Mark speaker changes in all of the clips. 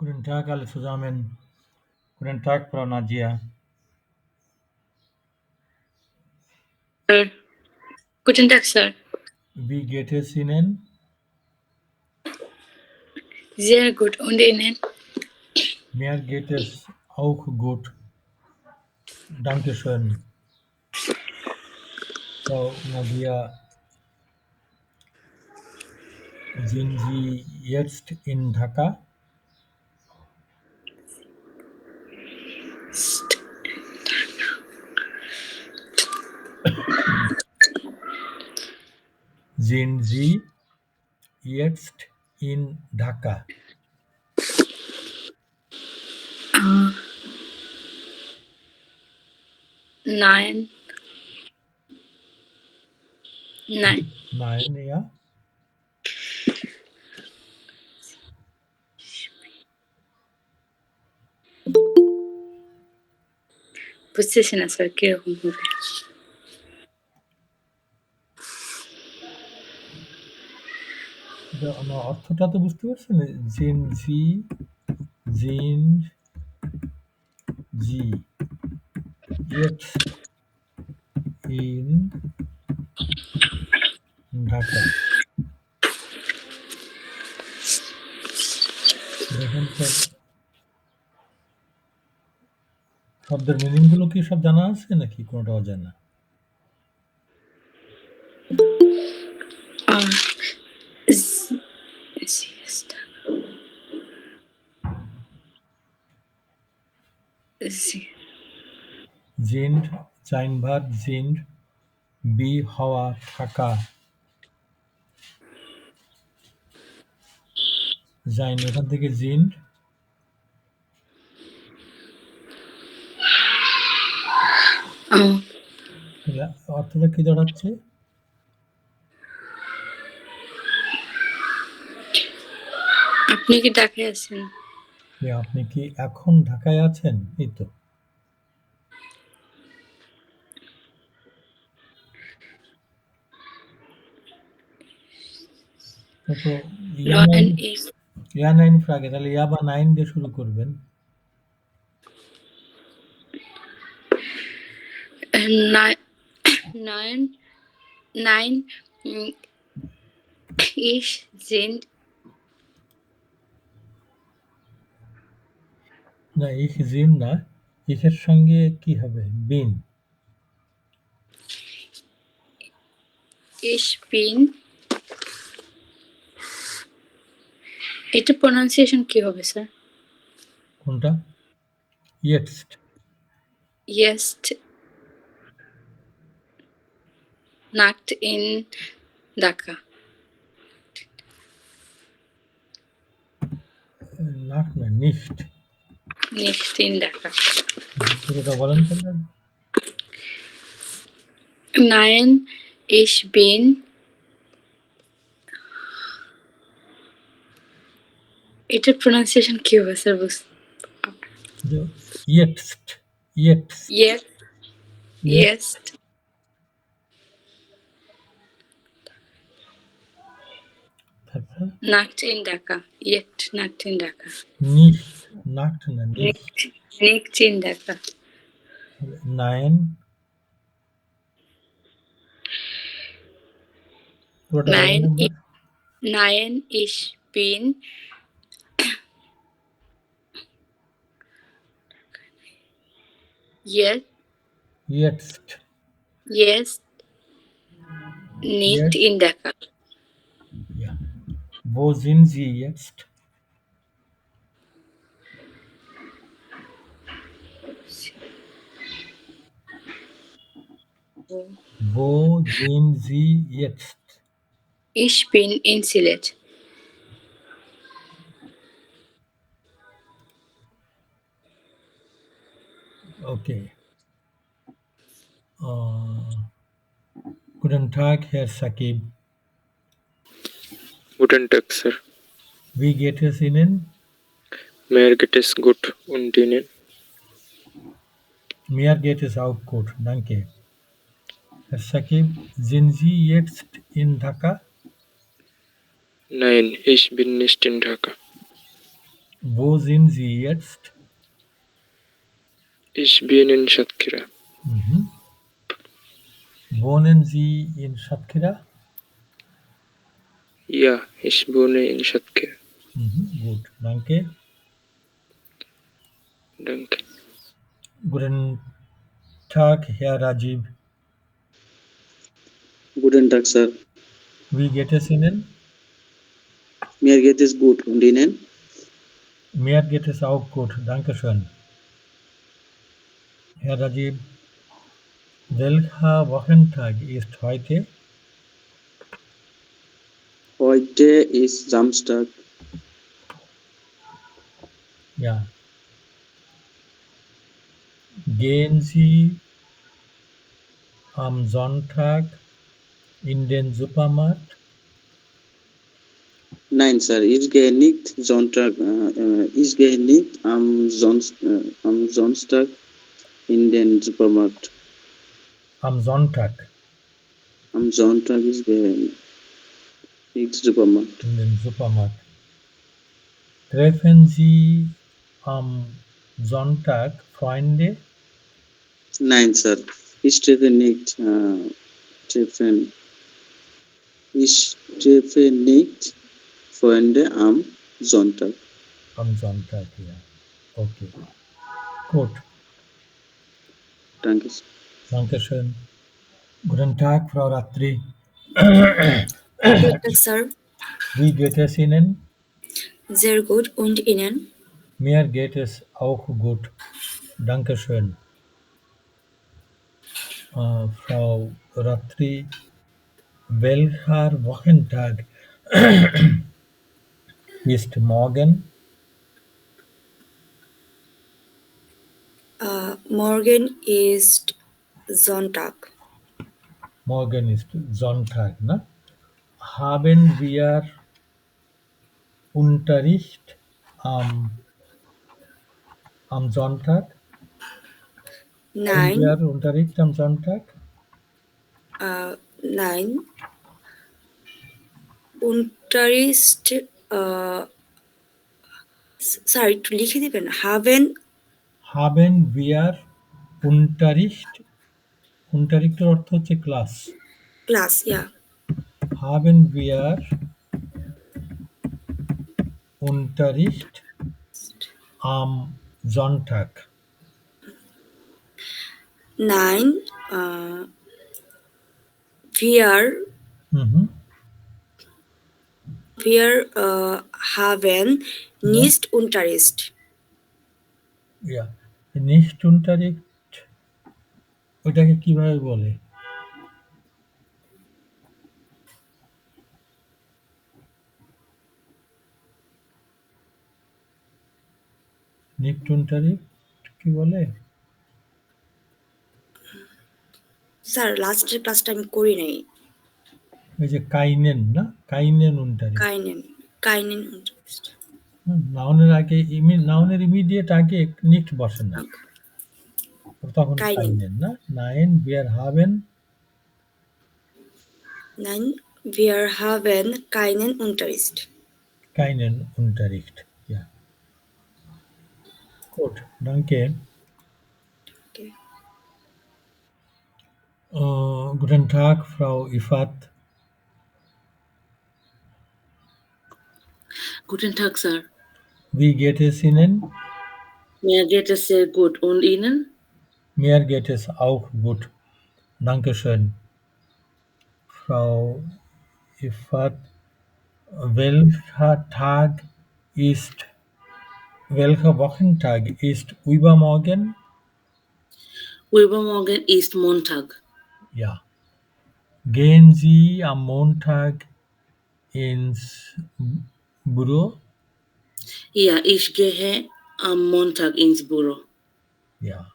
Speaker 1: Guten Tag alle zusammen. Guten Tag, Frau Nadia.
Speaker 2: Sir. Guten Tag, Sir.
Speaker 1: Wie geht es Ihnen?
Speaker 2: Sehr gut. Und Ihnen?
Speaker 1: Mir geht es auch gut. Dankeschön. Frau Nadia, sind Sie jetzt in Dhaka? Sind Sie jetzt in Dhaka?
Speaker 2: Nein. Nein.
Speaker 1: Nein, ja?
Speaker 2: বুঝতেছি না sir কিরকম হবে।
Speaker 1: আমার অর্থটা তো বুঝতে পারছেন? জিন জি jetzt in ঢাকা। দেখেন তো শব্দের মিনিং গুলো কি সব জানা আছে নাকি কোনোটা অজানা?
Speaker 2: আহ, জি- জি-
Speaker 1: জিন্ড, জাইনভাত, জিন্ড, বি হওয়া, থাকা, জাইন এখান থেকে জিন্ড,
Speaker 2: আহ,
Speaker 1: তাহলে অর্থটা কি দাঁড়াচ্ছে?
Speaker 2: আপনি কি ঢাকায় আছেন?
Speaker 1: যে আপনি কি এখন ঢাকায় আছেন? এই তো। তো
Speaker 2: নয়ন ইস
Speaker 1: ইয়া নাইন ফ্রাগে, তাহলে ইয়া বা নাইন দিয়ে শুরু করবেন।
Speaker 2: নয়ন নাইন ইস জিন
Speaker 1: না, ইখ জিন না, ইখের সঙ্গে কি হবে? বিন।
Speaker 2: ইস বিন। এটা প্রনাউন্সিয়েশন কি হবে স্যার?
Speaker 1: কোনটা? ইয়েটস্ট।
Speaker 2: ইয়েস্ট নাক্ট ইন ঢাকা।
Speaker 1: নাক না, নিফট।
Speaker 2: নিক্সট ইন ঢাকা।
Speaker 1: পুরোটা বলেন তাহলে।
Speaker 2: নাইন ইস বিন এটার প্রনাউন্সিয়েশন কি হবে স্যার?
Speaker 1: ইয়েটস্ট, ইয়েটস্ট,
Speaker 2: ইয়েস ইয়েস্ট
Speaker 1: তারপর
Speaker 2: নাক্ট ইন ঢাকা। ইয়েট নাক্ট ইন ঢাকা।
Speaker 1: নিফট, নাকট না, নিফট।
Speaker 2: নিক্ট ইন ঢাকা।
Speaker 1: নাইন, পুরোটা বলেন
Speaker 2: নাইন
Speaker 1: একবার।
Speaker 2: নাইন ইস বিন ইয়েস
Speaker 1: ইয়েটস্ট,
Speaker 2: ইয়েস নিক্ট
Speaker 1: ইয়েট,
Speaker 2: ইন Dhaka.
Speaker 1: ja. Wo sind Sie jetzt? Wo sind Sie jetzt?
Speaker 2: Ich bin in Sylhet.
Speaker 1: Okay. Guten Tag, Herr Sakib.
Speaker 3: Guten Tag, Sir.
Speaker 1: Wie geht es Ihnen?
Speaker 3: Mir geht es gut und Ihnen?
Speaker 1: Mir geht es auch gut, danke. Herr Sakib, sind Sie jetzt in Dhaka?
Speaker 3: Nein, ich bin nicht in Dhaka.
Speaker 1: Wo sind Sie jetzt?
Speaker 3: Ich bin in Satkhira.
Speaker 1: Mhm. Wohnen Sie in Satkhira?
Speaker 3: Ja, ich wohne in Satkhira.
Speaker 1: Gut, danke.
Speaker 3: Danke.
Speaker 1: Guten Tag, Herr Rajiv.
Speaker 4: Guten Tag, Sir.
Speaker 1: Wie geht es Ihnen?
Speaker 4: Mir geht es gut und Ihnen?
Speaker 1: Mir geht es auch gut, danke schön. Herr Rajiv, welcher Wochentag ist heute?
Speaker 4: Heute ist Samstag.
Speaker 1: Ja. Gehen Sie am Sonntag in den Supermarkt?
Speaker 4: Nein, Sir, ich gehe nicht Sonntag. Ich gehe nicht am Sonntag in den Supermarkt.
Speaker 1: Am Sonntag
Speaker 4: Am Sonntag ich gehe nicht Supermarkt.
Speaker 1: in den Supermarkt. Treffen Sie am Sonntag Freunde?
Speaker 4: Nein, Sir, ich treffe nicht treffen. Ich treffe nicht Freunde am Sonntag.
Speaker 1: Am Sonntag, ja. Okay. Gut,
Speaker 4: Danke, Sir.
Speaker 1: Dankeschön. Guten Tag, Frau Ratri.
Speaker 2: Guten Tag, Sir.
Speaker 1: Wie geht es Ihnen?
Speaker 2: Sehr gut. Und Ihnen?
Speaker 1: Mir geht es auch gut. Dankeschön. Frau Ratri, welcher Wochentag ist morgen?
Speaker 2: Morgen ist Sonntag.
Speaker 1: Morgen ist Sonntag, ne? Haben wir Unterricht am Sonntag? Haben
Speaker 2: Nein,
Speaker 1: wir Unterricht am Sonntag?
Speaker 2: nein. Unterricht, sir একটু লিখে দিবেন haven
Speaker 1: Haben wir Unterricht? Unterrichtet অর্থ হচ্ছে class.
Speaker 2: Class yeah
Speaker 1: Haben wir Unterricht am Sonntag?
Speaker 2: Nein, wir
Speaker 1: Mhm.
Speaker 2: haben nicht Unterricht.
Speaker 1: Ja. Nicht Unterricht ওটাকে কিভাবে বলে? Nicht Unterricht কি বলে?
Speaker 2: স্যার লাস্টের ক্লাসটা আমি করি নাই।
Speaker 1: ওই যে কাইনেন না? কাইনেন Unterricht।
Speaker 2: কাইনেন Unterricht।
Speaker 1: নাউনের আগে নাউনের ইমিডিয়েট আগে নিক্ট বসে না। তখন
Speaker 2: কাইনেন।
Speaker 1: কাইনেন না? Nein, wir haben
Speaker 2: Nein, wir haben keinen Unterricht.
Speaker 1: keinen Unterricht. Ja. Gut, danke.
Speaker 2: Okay.
Speaker 1: Guten Tag, Frau Ifat.
Speaker 5: Guten Tag, Sir.
Speaker 1: Wie geht es Ihnen?
Speaker 5: Mir geht es sehr gut. Und Ihnen?
Speaker 1: Mir geht es auch gut. Dankeschön. Frau Ifat, welcher Tag ist, welcher Wochentag ist übermorgen?
Speaker 5: Übermorgen ist Montag.
Speaker 1: Ja. Gehen Sie am Montag ins Büro?
Speaker 5: Ja, ich gehe am Montag ins Büro.
Speaker 1: Ja.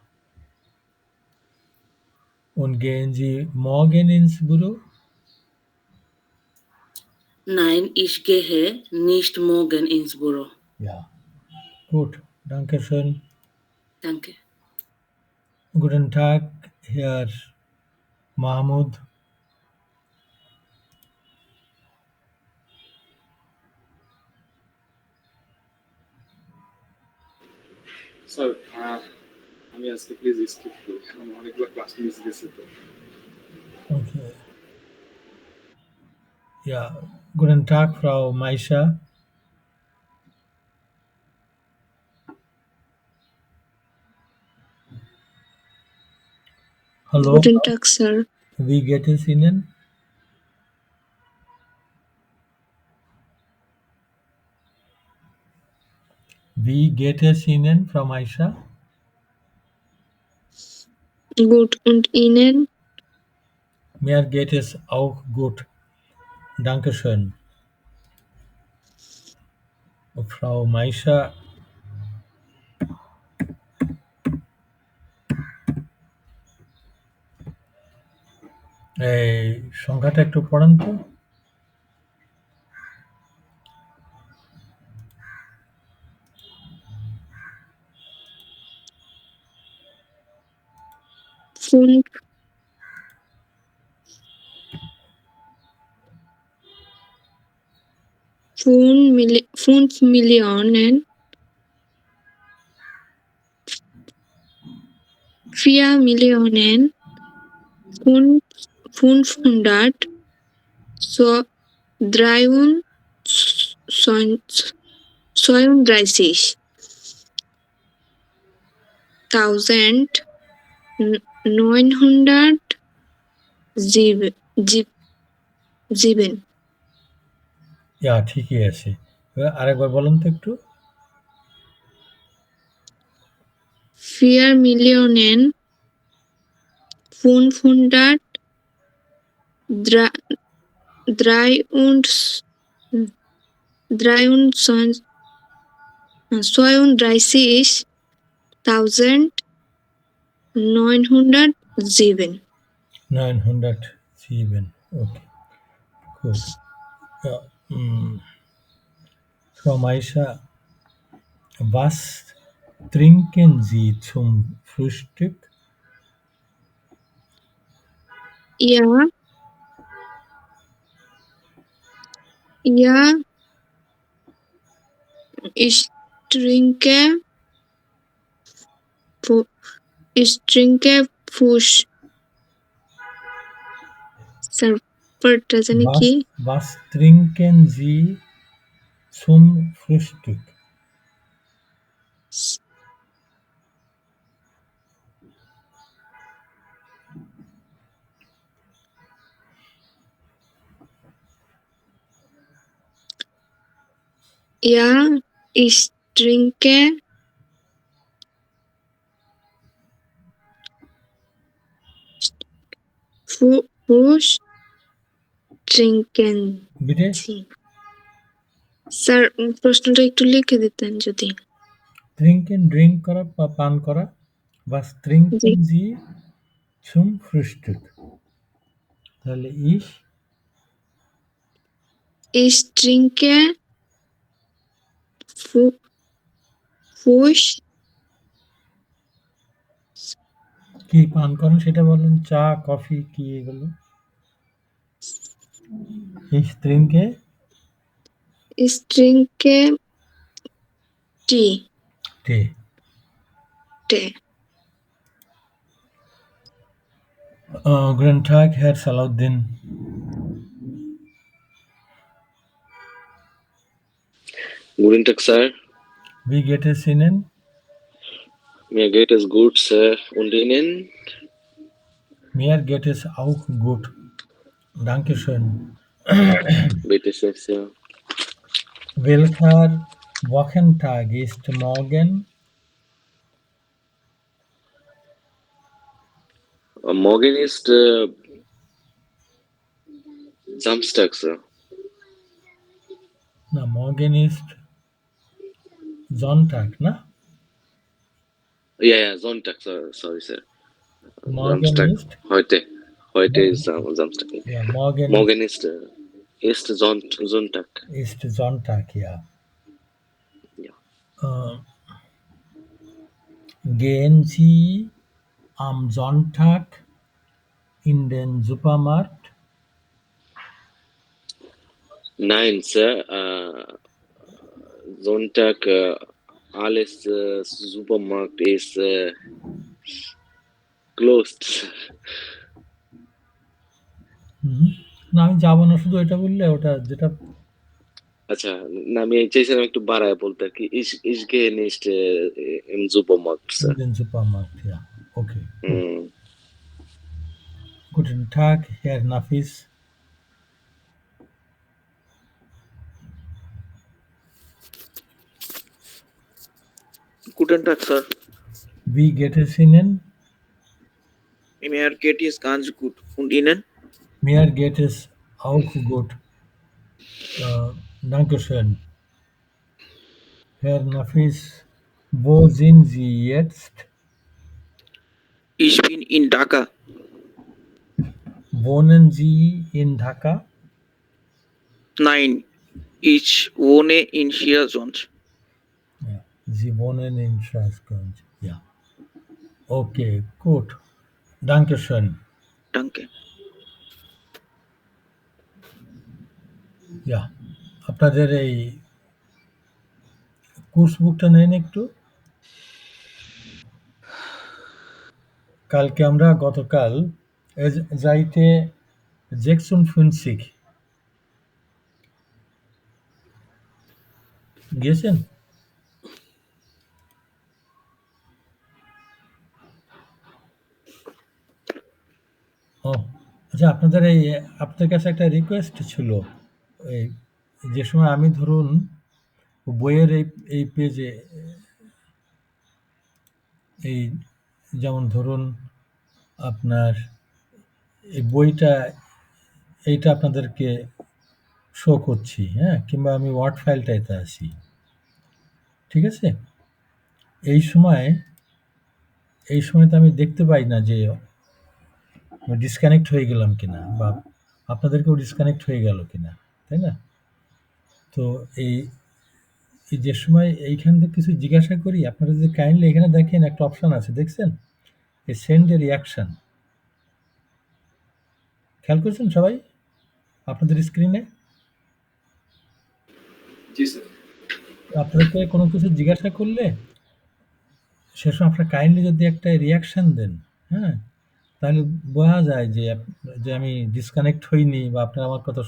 Speaker 1: Und gehen Sie morgen ins Büro?
Speaker 5: Nein, ich gehe nicht morgen ins Büro.
Speaker 1: Ja. Gut, danke schön.
Speaker 5: Danke.
Speaker 1: Guten Tag, Herr Mahmoud.
Speaker 6: Sir আমি আজকে please skip করি আমার অনেকগুলো class miss গেছে তো
Speaker 1: Okay. Ja, guten Tag, Frau Maisha. Hallo,
Speaker 2: Guten Tag, Sir.
Speaker 1: wie geht es Ihnen? Wie geht es Ihnen, Frau Maisha?
Speaker 2: Gut. Und Ihnen?
Speaker 1: Mir geht es auch gut. Dankeschön. Frau Maisha, এই সংখ্যাটা একটু পড়েন তো।
Speaker 2: Fünf, 5.000.000 433.907
Speaker 1: ইয়া ঠিকই আছে। আরেকবার বলুন তো একটু।
Speaker 2: 433.907.
Speaker 1: 907. Okay, gut. Ja, Frau Maisha, was trinken Sie zum Frühstück?
Speaker 2: Ja, ich trinke Fuß. সার্ভারটা জানি কি
Speaker 1: Was trinken Sie zum Frühstück?
Speaker 2: Ja, ich trinke Fuß trinken.
Speaker 1: বিটে
Speaker 2: স্যার প্রশ্নটা একটু লিখে দিতেন যদি।
Speaker 1: trinken ড্রিঙ্ক করা বা পান করা। Was trinken Sie zum Frühstück? তাহলে
Speaker 2: Ich trinke Fuß
Speaker 1: কি পান করেন সেটা বলেন। চা, কফি কি এগুলো? Ich trinke
Speaker 2: Tee.
Speaker 1: Tee. Guten Tag, Herr Salahuddin.
Speaker 7: Guten Tag, Sir.
Speaker 1: Wie geht es Ihnen?
Speaker 7: Mir geht es gut, Sir. Und Ihnen?
Speaker 1: Mir geht es auch gut. Dankeschön.
Speaker 7: Bitte schön, Sir.
Speaker 1: Welcher Wochentag ist morgen?
Speaker 7: Morgen ist Samstag, sir.
Speaker 1: না, morgen ist Sonntag, না?
Speaker 7: Yeah, Sonntag, sorry, sir.
Speaker 1: Morgen
Speaker 7: Samstag.
Speaker 1: ist,
Speaker 7: Heute ist Samstag.
Speaker 1: ja, morgen
Speaker 7: Morgen ist Sonntag.
Speaker 1: ist Sonntag, ja.
Speaker 7: Ja.
Speaker 1: Gehen Sie am Sonntag in den Supermarkt?
Speaker 7: Nein, sir. Sonntag, alles Supermarkt ist closed.
Speaker 1: না, আমি যাবো না, শুধু এটা বললে ওটা যেটা
Speaker 7: আচ্ছা, না আমি চাইছিলাম একটু বাড়ায় বলতে আর কি ich gehe nicht im Supermarkt,
Speaker 1: in
Speaker 7: sir.
Speaker 1: den Supermarkt, ja. Okay.
Speaker 7: Hmm.
Speaker 1: Guten Tag, Herr Nafis.
Speaker 8: Guten Tag, Sir.
Speaker 1: Wie geht es Ihnen?
Speaker 8: Mir geht es ganz gut. Und Ihnen?
Speaker 1: Mir geht es auch gut. Dankeschön. Herr Nafis, wo sind Sie jetzt?
Speaker 8: Ich bin in Dhaka.
Speaker 1: Wohnen Sie in Dhaka?
Speaker 8: Nein, ich wohne in Schiersund.
Speaker 1: Ja. Sie wohnen in Schwarzgönz. Ja. Okay, gut. Dankeschön.
Speaker 8: Danke.
Speaker 1: Ja. আপনাদের এই course বুকটা নেন একটু। কালকে আমরা গতকাল যাইতে Jackson ফুনসিক গিয়েছেন? ও আচ্ছা, আপনাদের কাছে একটা রিকোয়েস্ট ছিল। এই যে সময় আমি ধরুন বইয়ের এই পেজে এই যেমন ধরুন আপনার এই বইটা এইটা আপনাদেরকে শো করছি, হ্যাঁ, কিংবা আমি ওয়ার্ড ফাইলটাতে আছি, ঠিক আছে? এই সময় তো আমি দেখতে পাই না যে ডিসকানেক্ট হয়ে গেলাম কিনা বা আপনাদেরকেও ডিসকানেক্ট হয়ে গেল কিনা, তাই না? তো এই যে সময় এইখান থেকে কিছু জিজ্ঞাসা করি, আপনারা যদি কাইন্ডলি এখানে দেখেন একটা অপশান আছে, দেখছেন? এই সেন্ড এ রিয়াকশান, খেয়াল করছেন সবাই আপনাদের স্ক্রিনে?
Speaker 6: জি স্যার।
Speaker 1: আপনাদেরকে কোনো কিছু জিজ্ঞাসা করলে সে সময় আপনারা কাইন্ডলি যদি একটা রিয়াকশান দেন, হ্যাঁ, তাহলে বোঝা যায় যে আমি ডিসকানেক্ট হইনি বা আপনারা আমার কথা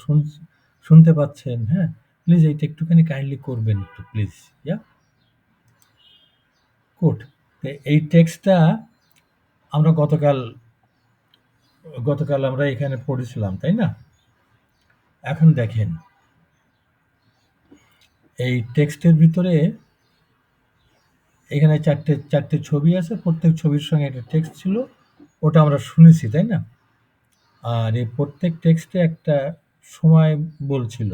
Speaker 1: শুনতে পাচ্ছেন। হ্যাঁ, প্লিজ এইটা একটুখানি কাইন্ডলি করবেন একটু, প্লিজ। Yeah good. এই টেক্সটটা আমরা গতকাল আমরা এখানে পড়েছিলাম, তাই না? এখন দেখেন এই টেক্সটের ভিতরে এখানে চারটে ছবি আছে, প্রত্যেক ছবির সঙ্গে একটা টেক্সট ছিল, ওটা আমরা শুনেছি, তাই না? আর এই প্রত্যেক টেক্সটে একটা সময় বলছিল,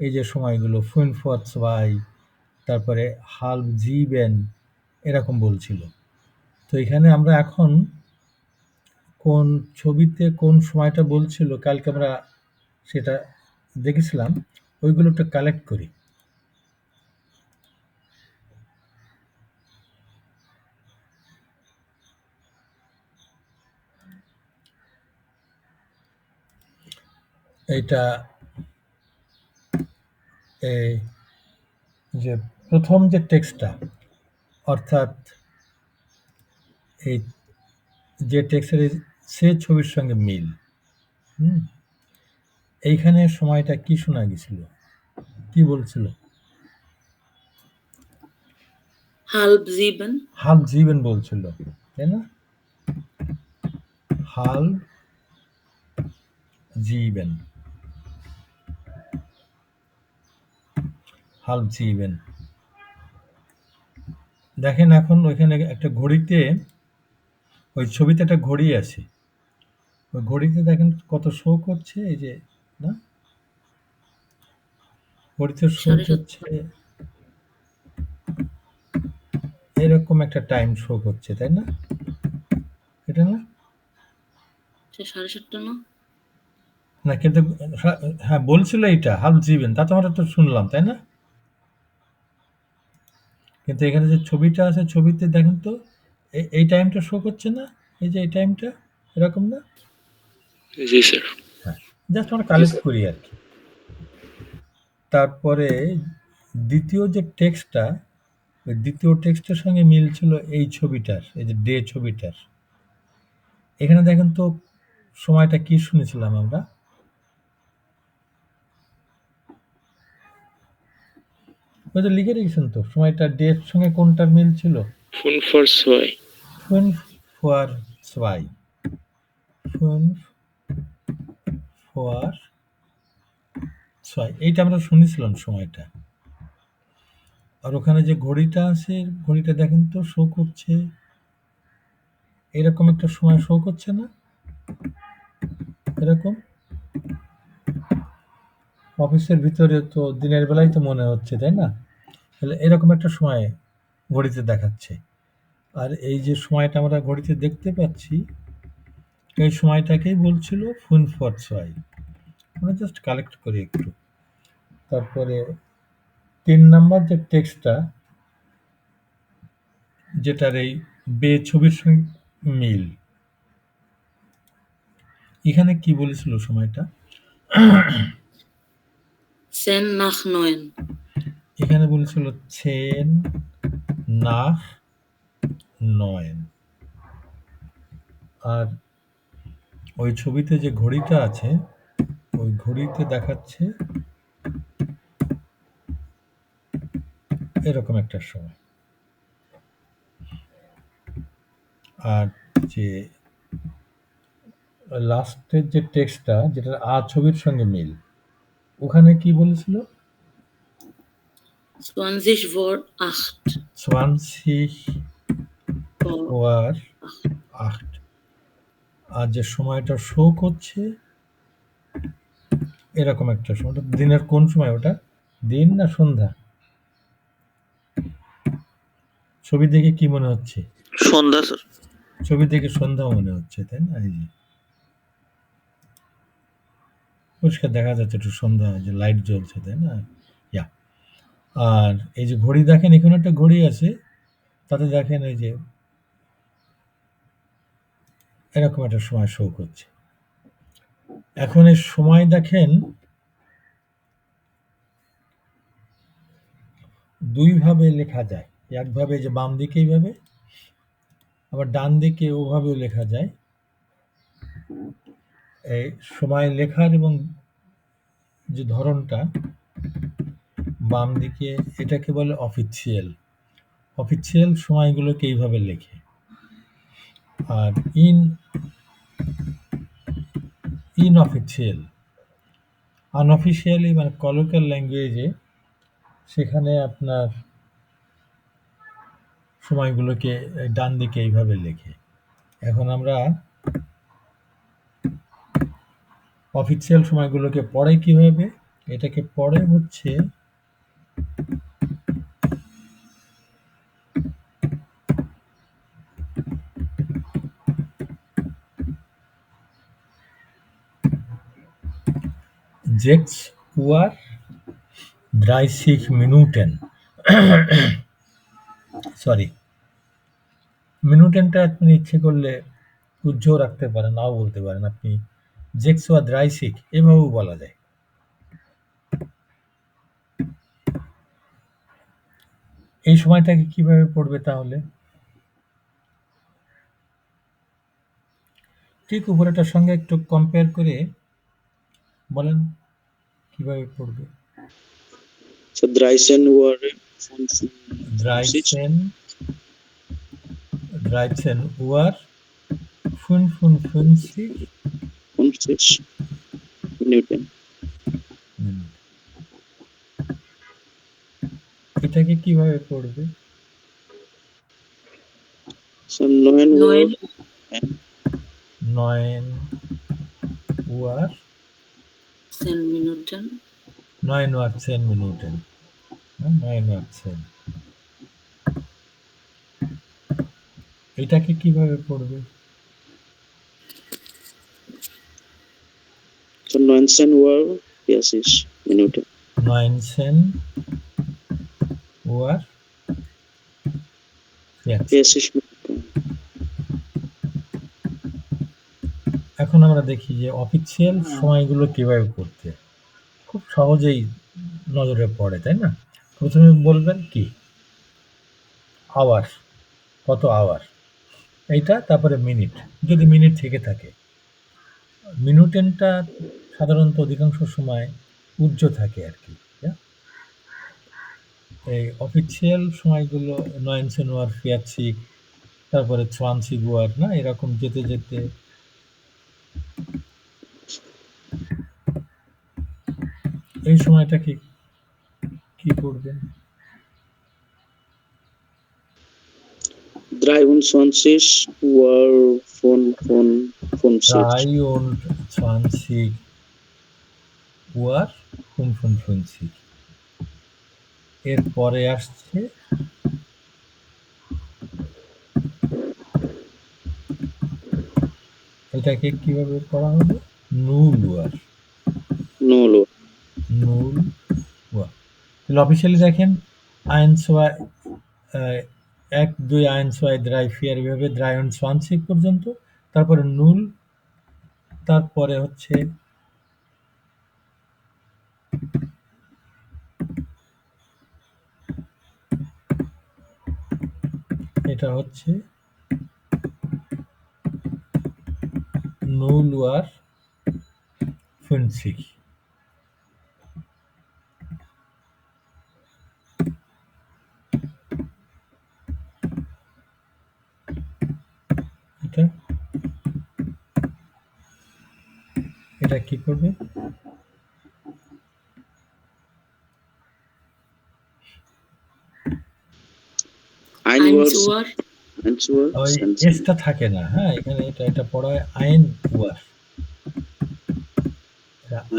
Speaker 1: এই যে সময়গুলো ফুনফোয়াই, তারপরে হাল জিবেন, এরকম বলছিল। তো এখানে আমরা এখন কোন ছবিতে কোন সময়টা বলছিল কালকে আমরা সেটা দেখেছিলাম, ওইগুলো একটু কালেক্ট করি। এইটা এই যে প্রথম যে টেক্সটটা, অর্থাৎ এই যে টেক্সটের সে ছবির সঙ্গে মিল, এইখানে সময়টা কি শোনা গেছিল, কি বলছিল?
Speaker 5: halb sieben
Speaker 1: বলছিল, তাই না? halb sieben। দেখেন এখন ওইখানে একটা ঘড়িতে, ওই ছবিতে একটা ঘড়ি আছে, ওই ঘড়িতে দেখেন কত শো করছে, এই যে, না, ঘড়িতে শো
Speaker 5: সাড়ে
Speaker 1: করছে এরকম একটা টাইম শো করছে, তাই না? এটা না?
Speaker 5: 7:30 না?
Speaker 1: না কিন্তু হ্যাঁ বলছিল এইটা হাল জিবেন, তা তো আমরা তো শুনলাম, তাই না? কিন্তু এখানে যে ছবিটা আছে, ছবিতে দেখেন তো এই টাইমটা শো করছে না? এই যে এই টাইমটা এরকম না?
Speaker 3: জি স্যার।
Speaker 1: হ্যাঁ, জাস্ট আমরা কালেক্ট করি আর কি। তারপরে দ্বিতীয় যে টেক্সটটা, ওই দ্বিতীয় টেক্সটের সঙ্গে মিল ছিল এই ছবিটার, এই যে ডে ছবিটার। এখানে দেখেন তো সময়টা কি শুনেছিলাম আমরা? ওই তো লিখে রেখেছেন তো সময়টা ডের সঙ্গে কোনটার মিল ছিল?
Speaker 3: 5 vor 2.
Speaker 1: 5 vor 2 5 vor 2 এইটা আমরা শুনেছিলাম সময়টা। আর ওখানে যে ঘড়িটা আছে, ঘড়িটা দেখেন তো শো করছে এরকম একটা সময় শো করছে না? এরকম অফিসের ভিতরে তো দিনের বেলায় তো মনে হচ্ছে, তাই না? তাহলে এরকম একটা সময় ঘড়িতে দেখাচ্ছে। আর এই যে সময়টা আমরা ঘড়িতে দেখতে পাচ্ছি, এই সময়টাকেই বলছিল 5 vor 2। আমরা জাস্ট কালেক্ট করি একটু। তারপরে 3 নাম্বার যে টেক্সটটা, যেটার এই বে ছবির সঙ্গে মিল, এখানে কি বলেছিল সময়টা?
Speaker 5: 10 nach 9.
Speaker 1: এখানে বলেছিল 10 nach 9। আর ওই ছবিতে যে ঘড়িটা আছে, ওই ঘড়িতে দেখাচ্ছে এরকম একটা সময়। আর যে লাস্টের যে টেক্সটটা, যেটা ছবির সঙ্গে মিল, ওখানে কি বলেছিল?
Speaker 5: 20 vor 8.
Speaker 1: 20
Speaker 5: Vor
Speaker 1: vor
Speaker 5: 8.
Speaker 1: 8। আর যে সময়টা শো করছে এরকম একটা সময়, ওটা দিনের কোন সময়? ওটা দিন না সন্ধ্যা? ছবি দেখে কি মনে হচ্ছে?
Speaker 8: সন্ধ্যা স্যার।
Speaker 1: ছবি দেখে সন্ধ্যা মনে হচ্ছে, তাই না? এই যে পরিষ্কার দেখা যাচ্ছে একটু সন্ধ্যা, যে লাইট জ্বলছে, তাই না? ইয়া। আর এই যে ঘড়ি দেখেন, এখানে একটা ঘড়ি আছে, তাতে দেখেন এই যে এরকম একটা সময় শো করছে। এখন এই সময় দেখেন দুই ভাবে লেখা যায়। একভাবে যে বাম দিকে এইভাবে, আবার ডান দিকে ওভাবেও লেখা যায়। এই সময় লেখার এবং যে ধরনটা, বাম দিকে এটাকে বলে অফিসিয়াল। অফিসিয়াল সময়গুলোকে এইভাবে লেখে। আর ইনঅফিসিয়াল, আনঅফিসিয়ালি মানে কলোকিয়াল ল্যাঙ্গুয়েজে, সেখানে আপনার সময়গুলোকে ডান দিকে এইভাবে লেখে। এখন আমরা অফিসিয়াল সময়গুলোকে পড়ে কিভাবে? এটাকে পড়ে হচ্ছে Sechs Uhr 30 Minuten। সরি, মিনুটেনটা আপনি ইচ্ছে করলে উজ্জ্ব রাখতে পারেন, নাও বলতে পারেন। আপনি 6 Uhr 30 এভাবেও বলা যায়। এই সময়টাকে কিভাবে পড়বে তাহলে? ঠিক উপরেটার সঙ্গে একটু কম্পেয়ার করে বলেন কিভাবে পড়বে।
Speaker 4: So 13 Uhr 55
Speaker 1: 13 Uhr 55
Speaker 4: Minuten।
Speaker 1: Minute. এটাকে কিভাবে পড়বে?
Speaker 4: So 9 Uhr
Speaker 5: 9
Speaker 1: 9 Uhr
Speaker 5: 10 Minuten
Speaker 1: 9 Uhr 10 Minuten. হ্যাঁ, 9 Uhr 10। এটাকে কিভাবে পড়বে?
Speaker 4: So 19 Uhr 40 Minuten.
Speaker 1: 19 Uhr 40।
Speaker 4: 40 Minuten.
Speaker 1: এখন আমরা দেখি যে অফিসিয়াল সময়গুলো কিভাবে করতে, খুব সহজেই নজরে পড়ে, তাই না? প্রথমে বলবেন কি আওয়ার, কত আওয়ার এইটা, তারপরে মিনিট যদি মিনিট থেকে থাকে। মিনুটেনটা সাধারণত অধিকাংশ সময় উজ্জ্ব থাকে আর কি। এই অফিসিয়াল সময়গুলো 19 Uhr 40, তারপরে 20 Uhr, না এরকম যেতে যেতে এই সময়টা কি করবেন?
Speaker 4: 23 Uhr 55.
Speaker 1: 23 Uhr 55। এরপরে আসছে এটাকে কিভাবে পড়া হবে? 0 Uhr।
Speaker 4: 0 Uhr.
Speaker 1: 0 Uhr। তাহলে অফিসিয়ালি দেখেন 1 2 1 2 1 2 3 4 এভাবে 23 পর্যন্ত, তারপরে 0, তারপরে হচ্ছে এটা হচ্ছে 0 Uhr 50। এটা কি করবে?
Speaker 4: 1 Uhr
Speaker 5: 1 Uhr
Speaker 4: 1 Uhr
Speaker 1: ওই
Speaker 4: 10.
Speaker 1: এসটা থাকে না, হ্যাঁ, এখানে এটা পড়া হয় আইন উয়ার।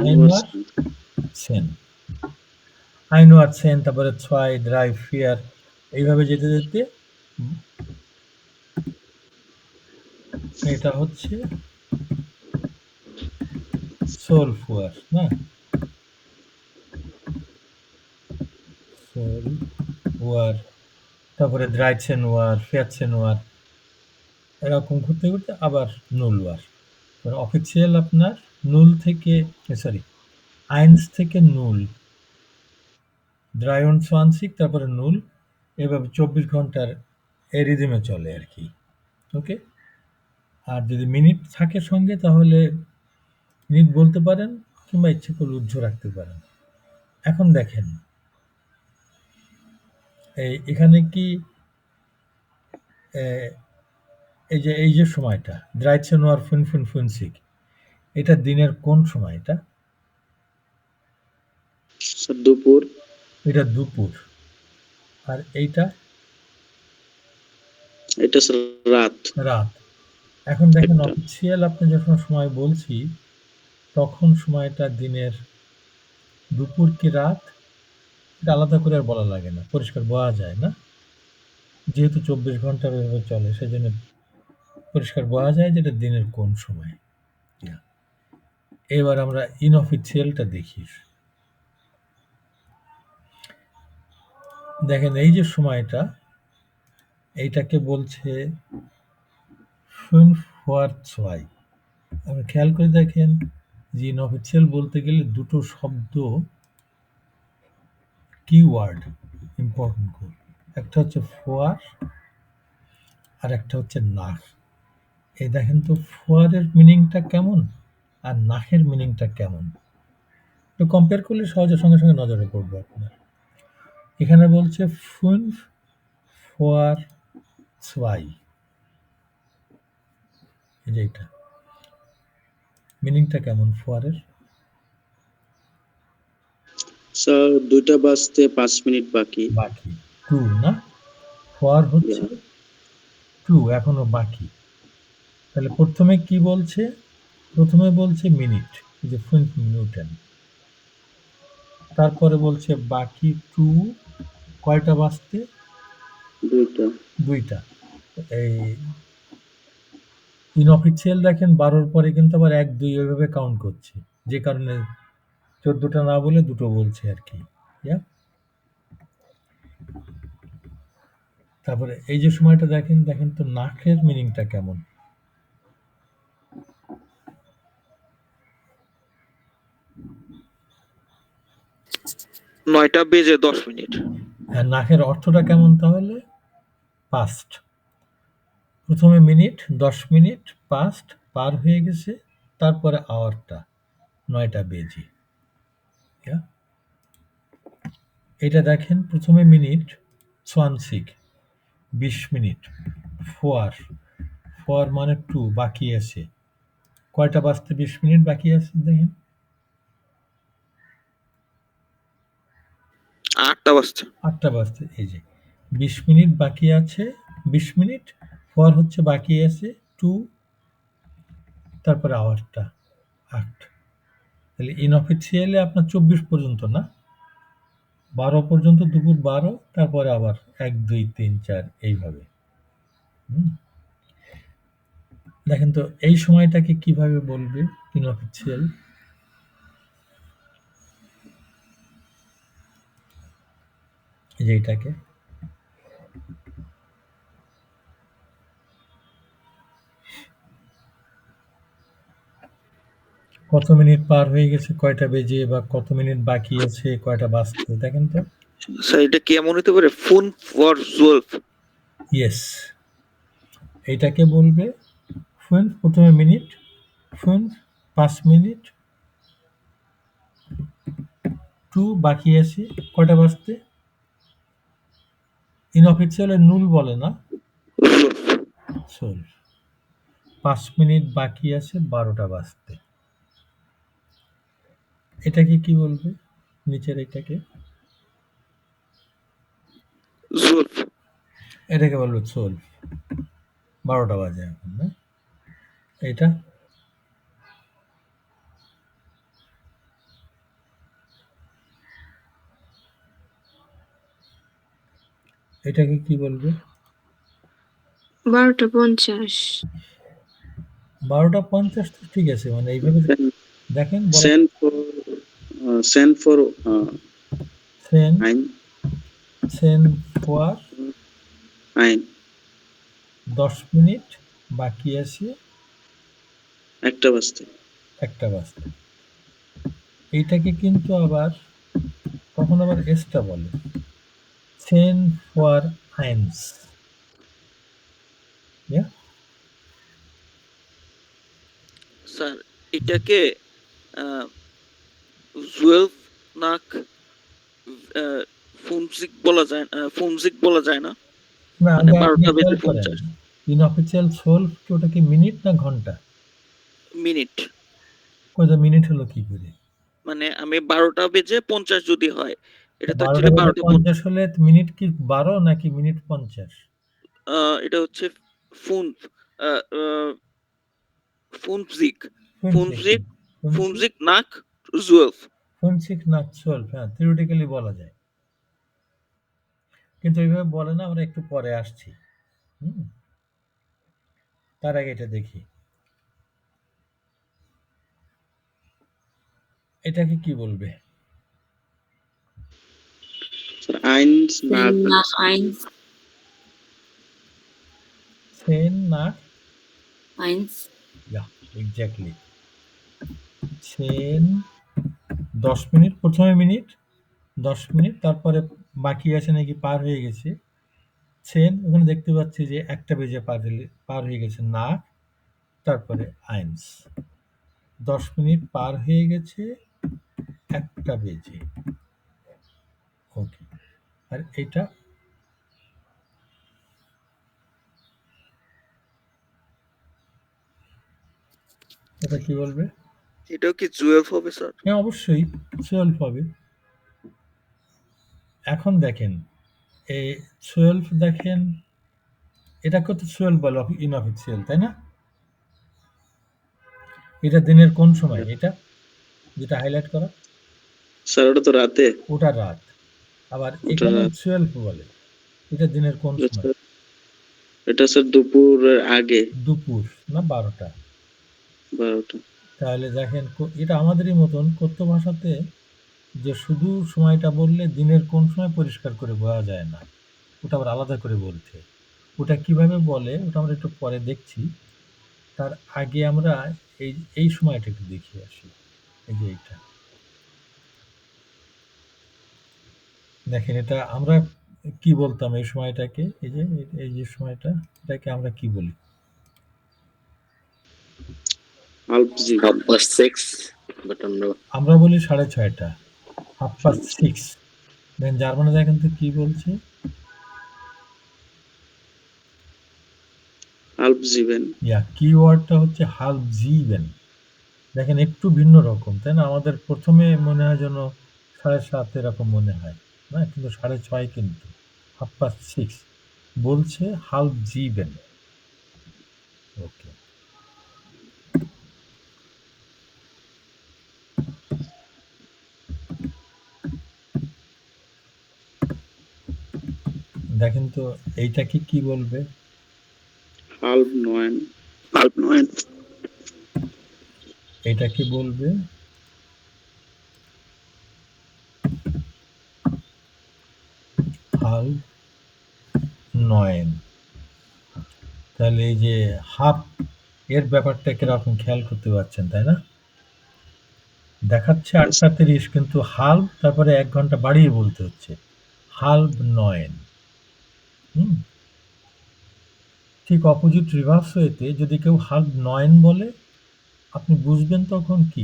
Speaker 1: আইন
Speaker 4: 1 Uhr
Speaker 1: উয়ার 10। আইন উয়ার 10, তারপরে 6 3 4 এইভাবে যেতে যেতে এটা হচ্ছে 12 Uhr, না 12 Uhr, তারপরে 13 Uhr 14 Uhr, এরকম ঘুরতে ঘুরতে আবার 0 Uhr। অফিসিয়াল আপনার 0 থেকে সরি 1 থেকে 0, 23, তারপরে 0, এভাবে 24 ঘন্টার এই রিদিমে চলে আর কি। ওকে। আর যদি মিনিট থাকে সঙ্গে তাহলে মিনিট বলতে পারেন, কিংবা ইচ্ছে করলে উজ্জ্ব রাখতে পারেন। এখন দেখেন এখানে কি এই যে সময়টা 13 Uhr 55, এটা দিনের কোন সময়? এটা
Speaker 4: দুপুর।
Speaker 1: এটা দুপুর। আর এইটা
Speaker 4: এটা রাত।
Speaker 1: রাত। এখন দেখেন
Speaker 4: একটা।
Speaker 1: অফিসিয়াল আপনি যখন সময় বলছি তখন সময়টা দিনের, দুপুর কি রাত এটা আলাদা করে আর বলা লাগে না, পরিষ্কার বোঝা যায় না, যেহেতু 24 ঘন্টার ওইভাবে চলে সেজন্য পরিষ্কার বোঝা যায় যে এটা দিনের কোন সময়। এবার আমরা ইনঅফিসিয়ালটা দেখি। দেখেন এই যে সময়টা, এইটাকে বলছে 5 vor 2। আপনি খেয়াল করে দেখেন যে ইনঅফিসিয়াল বলতে গেলে দুটো শব্দ কিওয়ার্ড ইম্পর্টেন্ট করে, একটা হচ্ছে ফোয়ার আর একটা হচ্ছে নাক। এই দেখেন তো ফোয়ারের মিনিংটা কেমন আর নাকের মিনিংটা কেমন, একটু কম্পেয়ার করলে সহজে সঙ্গে সঙ্গে নজরে পড়বে আপনার। এখানে বলছে 5 vor 2, এই যে এটা মিনিংটা কেমন ফোয়ারের?
Speaker 4: স্যার 2টা বাজতে 5 মিনিট বাকি।
Speaker 1: বাকি 2, না ফোয়ার হচ্ছে 2, এখনো বাকি। তাহলে প্রথমে কি বলছে? প্রথমে বলছে মিনিট, এই যে 5 মিনিটেন, তারপরে বলছে বাকি 2 কয়টা বাজতে? 2টা। এই ইনঅফিসিয়াল দেখেন 12র পরে কিন্তু আবার 1, 2 এভাবে কাউন্ট করছে। যে কারণে 14টা না বলে 2টো বলছে আরকি। Yeah? তারপরে এই যে সময়টা দেখেন তো নাকের মিনিংটা কেমন?
Speaker 8: নয়টা বেজে 10 মিনিট।
Speaker 1: আর নাকের অর্থটা কেমন তাহলে? পাস্ট। প্রথমে মিনিট, 10 মিনিট পাস্ট পার হয়ে গেছে, তারপরে আওয়ারটা 9টা বেজে। Yeah? এটা দেখেন প্রথমে মিনিট 20 20 মিনিট, ফর মানে 2 বাকি আছে। কয়টা বাজতে 20 মিনিট বাকি আছে দেখেন?
Speaker 8: 8টা বাজছে।
Speaker 1: 8টা বাজতে, এই যে 20 মিনিট বাকি আছে, 20 মিনিট ফর হচ্ছে বাকি আছে 2, তারপরে আওয়ারটা 8। তাহলে ইনঅফিসিয়ালি আপনার 24 পর্যন্ত না, 12 পর্যন্ত, দুপুর 12, তারপরে আবার 1, 2, 3, 4 এইভাবে। দেখেন তো এই সময়টাকে কিভাবে বলবে ইনঅফিসিয়াল? এই যে এটাকে কত মিনিট পার হয়ে গেছে, কয়টা বেজে, বা কত মিনিট বাকি আছে, কয়টা বাজতে, দেখেন তো।
Speaker 8: স্যার এটা কেমন হতে পারে? Phone for 12।
Speaker 1: ইয়েস, এইটাকে বলবে ফোন, প্রথমে মিনিট, ফোন 5 মিনিট, 2 বাকি আছে, কয়টা বাজতে? ইনঅফিসিয়ালে নুল বলে না, 12। 5 মিনিট বাকি আছে 12টা বাজতে। এটাকে কি বলবে নিচের এটাকে? এটাকে বলবে 12, 12টা বাজে এখন, না? এটা এটাকে কি বলবে?
Speaker 2: 12:50।
Speaker 1: 12:50 তো ঠিক আছে, মানে এইভাবে দেখেন।
Speaker 4: Send for
Speaker 1: Sen
Speaker 4: ein
Speaker 1: for
Speaker 4: ein
Speaker 1: 10 minute বাকি আছে
Speaker 4: 1টা বাজতে।
Speaker 1: 1টা বাজতে। এইটাকে কিন্তু আবার তখন আবার এসটা বলে, সেন ফর আইন্স।
Speaker 8: স্যার এটাকে 12 নাক ফুমসিক বলা যায়, ফুমসিক বলা যায় না?
Speaker 1: না,
Speaker 8: মানে 12টা বেজে 50
Speaker 1: ইনঅফিসিয়াল 12 কি ওটা কি মিনিট না ঘন্টা?
Speaker 8: মিনিট।
Speaker 1: কোথা মিনিট হলো কি করে?
Speaker 8: মানে আমি 12টা বেজে 50 যদি হয়, এটা তো
Speaker 1: 12টা
Speaker 8: অ্যাকচুয়ালি
Speaker 1: বেজে
Speaker 8: 12টা
Speaker 1: 50 হলে মিনিট কি 12 নাকি মিনিট 50?
Speaker 8: এটা হচ্ছে ফুন ফুমসিক
Speaker 1: ফুনসিক
Speaker 8: ফুমসিক নাক 12।
Speaker 1: ফুনসিক না 12, হ্যাঁ, থিওরিটিক্যালি বলা যায়, কিন্তু এইভাবে বলে না। আমরা একটু পরে আসছি। তার আগে এটা দেখি, এটাকে কি বলবে?
Speaker 4: Eins nach
Speaker 2: Nach 1.
Speaker 1: সেন না
Speaker 2: 1.
Speaker 1: এক্স্যাক্টলি। সেন 10 মিনিট, প্রথমে মিনিট 10 মিনিট, তারপরে বাকি আছে নাকি পার হয়ে গেছে। সেন ওখানে দেখতে পাচ্ছি যে 1টা বেজে পার হয়ে গেছে না, তারপরে আইন্স 10 মিনিট পার হয়ে গেছে 1টা বেজে। ওকে, আর এটা এটা কি বলবে?
Speaker 8: এটাও কি 12 হবে স্যার?
Speaker 1: হ্যাঁ, অবশ্যই 12 হবে। এখন দেখেন এই 12 দেখেন, এটাকে তো 12 বলে ইনঅফিসিয়াল, তাই না? এটা দিনের কোন সময়? এটা যেটা হাইলাইট করা
Speaker 4: স্যার ওটা তো রাতে।
Speaker 1: ওটা রাত। আবার
Speaker 4: ওটা
Speaker 1: এখানে
Speaker 4: রাত।
Speaker 1: 12 বলে। এটা দিনের কোন সময়?
Speaker 4: এটা স্যার দুপুরের আগে
Speaker 1: দুপুর না 12টা।
Speaker 4: 12টা।
Speaker 1: তাহলে দেখেন এটা আমাদেরই মতন কথ্য ভাষাতে যে শুধু সময়টা বললে দিনের কোন সময় পরিষ্কার করে বোঝা যায় না। ওটা আবার আলাদা করে বলতে। ওটা কিভাবে বলে ওটা আমরা একটু পরে দেখছি। তার আগে আমরা এই সময়টা একটু দেখে আসি। এই যে এইটা। দেখেন এটা আমরা কি বলতাম এই সময়টাকে? এই যে সময়টা এটাকে আমরা কি বলি?
Speaker 4: হাল্প জি।
Speaker 7: 6:30 বাট
Speaker 1: আমরা বলি 6:30, 6:30। দেন জার্মানে দেখেন তো কি বলছে?
Speaker 4: হাল্প জিবেন।
Speaker 1: কিওয়ার্ডটা হচ্ছে হাল্প জিবেন। দেখেন একটু ভিন্ন রকম, তাই না? আমাদের প্রথমে মনে হয় যেন 7:30 এরকম মনে হয়, না? কিন্তু 6:30 কিন্তু 6:30 বলছে হাল্প জিবেন। ওকে, দেখেন তো এইটাকে কি বলবে?
Speaker 4: হাল্প নয়েন। হাল্প নয়েন।
Speaker 1: এটাকে বলবে হাল্প নয়েন। তাহলে এই যে হাফ এর ব্যাপারটা কিরকম খেয়াল করতে পারছেন, তাই না? দেখাচ্ছে 8:30 কিন্তু হাল্প তারপরে 1 ঘন্টা বাড়িয়ে বলতে হচ্ছে হাল্প নয়েন। ঠিক অপোজিট রিভার্স ওয়েতে যদি কেউ হাল্প নয়েন বলে আপনি বুঝবেন তখন কি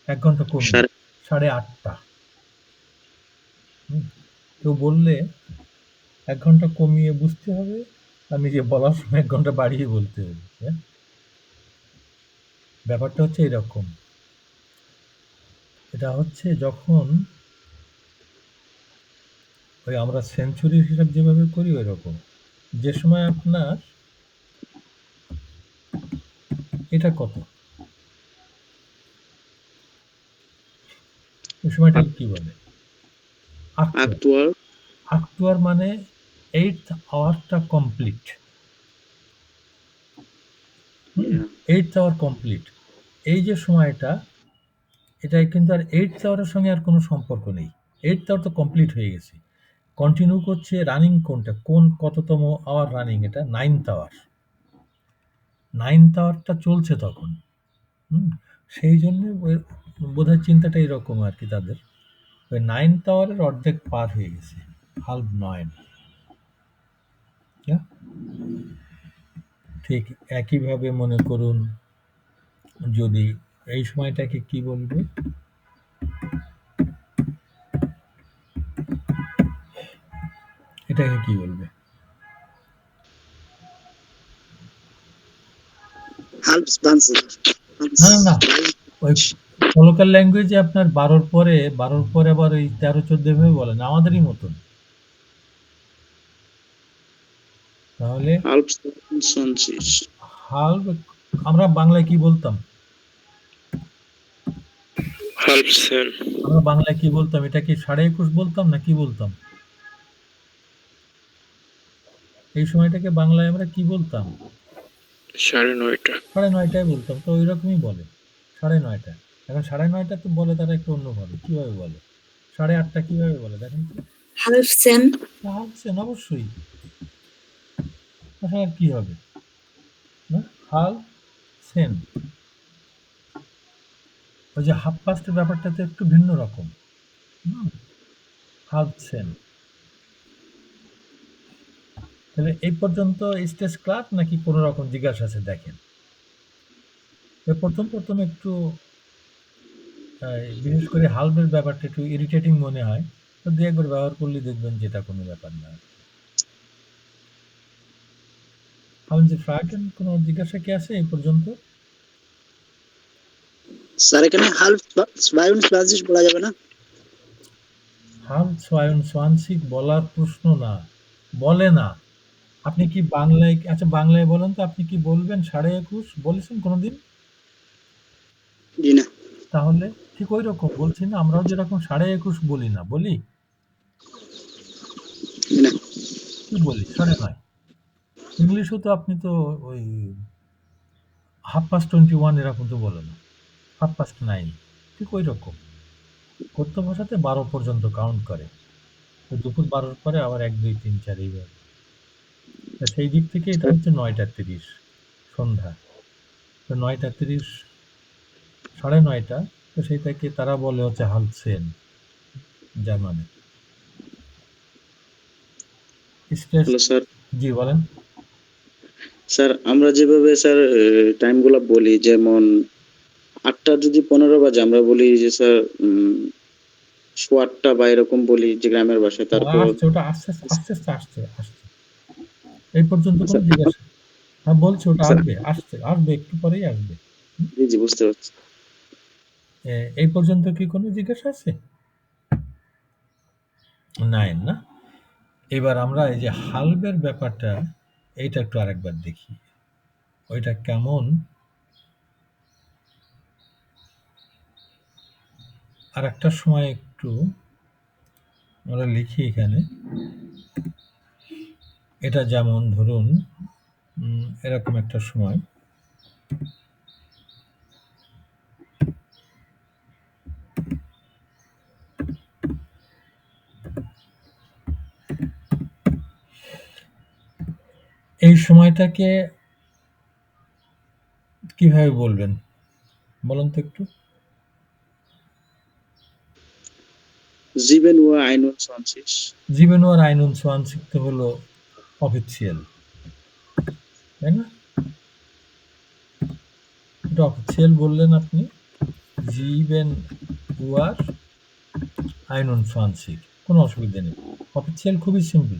Speaker 1: 1 ঘন্টা কমিয়ে 8:30। কেউ বললে 1 ঘন্টা কমিয়ে বুঝতে হবে, আর নিজে বলার সময় 1 ঘন্টা বাড়িয়ে বলতে হবে। হ্যাঁ, ব্যাপারটা হচ্ছে এরকম। এটা হচ্ছে যখন ওই আমরা সেঞ্চুরির হিসাব যেভাবে করি ওই রকম। যে সময় আপনার এটা কত, ওই সময়টাকে কি বলে?
Speaker 4: আক্তুয়ার।
Speaker 1: আক্তুয়ার মানে 8th আওয়ারটা complete. 8th hour complete. এই যে সময়টা, এটা কিন্তু আর 8th আওয়ারের সঙ্গে আর কোনো সম্পর্ক নেই। 8th আওয়ার তো কমপ্লিট হয়ে গেছে। কন্টিনিউ করছে রানিং কোনটা, কোন কততম আওয়ার রানিং? এটা 9th আওয়ার। 9th আওয়ারটা চলছে তখন। সেই জন্য বোধহয় চিন্তাটা এরকম আর কি তাদের। ওই 9th আওয়ারের অর্ধেক পার হয়ে গেছে, হাল্প নয়েন। ঠিক একইভাবে মনে করুন যদি এই সময়টাকে কি বলবে? এটাকে কি বলবে? না না, ওই লোকাল ল্যাঙ্গুয়েজে আপনার 12র পরে আবার ওই 13-14 ভাবে বলেন, আমাদেরই মতন। তাহলে
Speaker 4: হাল্প 20.
Speaker 1: হাল্প আমরা বাংলায় কি বলতাম?
Speaker 3: half sen,
Speaker 1: আমরা বাংলায় কি বলতাম? এটা কি 21.5 বলতাম না কি বলতাম? এই সময়টাকে বাংলায় আমরা কি বলতাম?
Speaker 3: 9:30.
Speaker 1: 9:30 বলতাম। তো ওই রকমই বলে 9:30। এখন 9:30 তো বলে তারা একটু অন্যভাবে। কিভাবে বলে? 8:30 কিভাবে বলে দেখেন তো?
Speaker 5: হাল্ফ সেন।
Speaker 1: হালছেন অবশ্যই। আর কি হবে না? হাল সেন। ওই যে হাফ পাস্টের ব্যাপারটা তো একটু ভিন্ন রকম। হাফ সেন। তাহলে এই পর্যন্ত স্টেজ ক্লাস নাকি কোনো রকম জিজ্ঞাসা আছে দেখেন? প্রথম একটু বিশেষ করে হাল্পের ব্যাপারটা একটু ইরিটেটিং মনে হয়, তো 2 একবার ব্যবহার করলে দেখবেন যেটা কোনো ব্যাপার না। Haben Sie Fragen? কোনো জিজ্ঞাসা কি আছে এই পর্যন্ত?
Speaker 9: স্যার এখানে হাল্ফ 22 বলা যাবে না?
Speaker 1: হাল 22 বলার প্রশ্ন না, বলে না। আপনি কি বাংলায়, আচ্ছা বাংলায় বলেন তো, আপনি কি বলবেন 21.5 বলেছেন কোনোদিন?
Speaker 9: জি না।
Speaker 1: তাহলে ঠিক ওই রকম বলছি না, আমরাও যেরকম 21.5 বলি না, বলি
Speaker 9: না
Speaker 1: কি বলি 9:30। ইংলিশও তো আপনি তো ওই 21:30 এরকম তো বলে না, 9:30, ঠিক ওই রকম। কথ্য ভাষাতে 12 পর্যন্ত কাউন্ট করে, তো দুপুর 12-র পরে আবার 1, 2, 3, 4 এইভাবে। তা সেই দিক থেকে এটা হচ্ছে 9:30 সন্ধ্যা। তো 9:30, 9:30, তো সেইটাকে তারা বলে হচ্ছে হালসেন জার্মানে। Stress,
Speaker 4: hello sir.
Speaker 1: জি বলেন।
Speaker 4: স্যার আমরা যেভাবে স্যার টাইমগুলো বলি, যেমন 8টা যদি 15 বাজে আমরা বলি যে স্যার 8:15 বা এরকম বলি যে গ্রামের ভাষায়। তারপর
Speaker 1: আসছে, ওটা আস্তে আস্তে আস্তে আসছে আসছে এই পর্যন্ত কোনো
Speaker 4: স্যার
Speaker 1: জিজ্ঞাসা। হ্যাঁ বলছি, ওটা
Speaker 4: স্যার
Speaker 1: আসবে, আসছে, আসবে, একটু পরেই আসবে।
Speaker 4: জি জি বুঝতে পারছি।
Speaker 1: এই পর্যন্ত কি কোনো জিজ্ঞাসা আছে? নাই না। এবার আমরা এই যে হালবের ব্যাপারটা, এইটা একটু আরেকবার দেখি ওইটা কেমন। আর একটা সময় একটু আমরা লিখি এখানে, এটা যেমন ধরুন এরকম একটা সময়, এই সময়টাকে কিভাবে বলবেন বলুন তো একটু।
Speaker 4: জিবেন ওয়া 21.
Speaker 1: জীবন আর 21 তো হলো অফিসিয়াল, তাই না? এটা অফিসিয়াল বললেন আপনি, জীবেন ওয়ার 21, কোনো অসুবিধা নেই। অফিসিয়াল খুবই সিম্পল,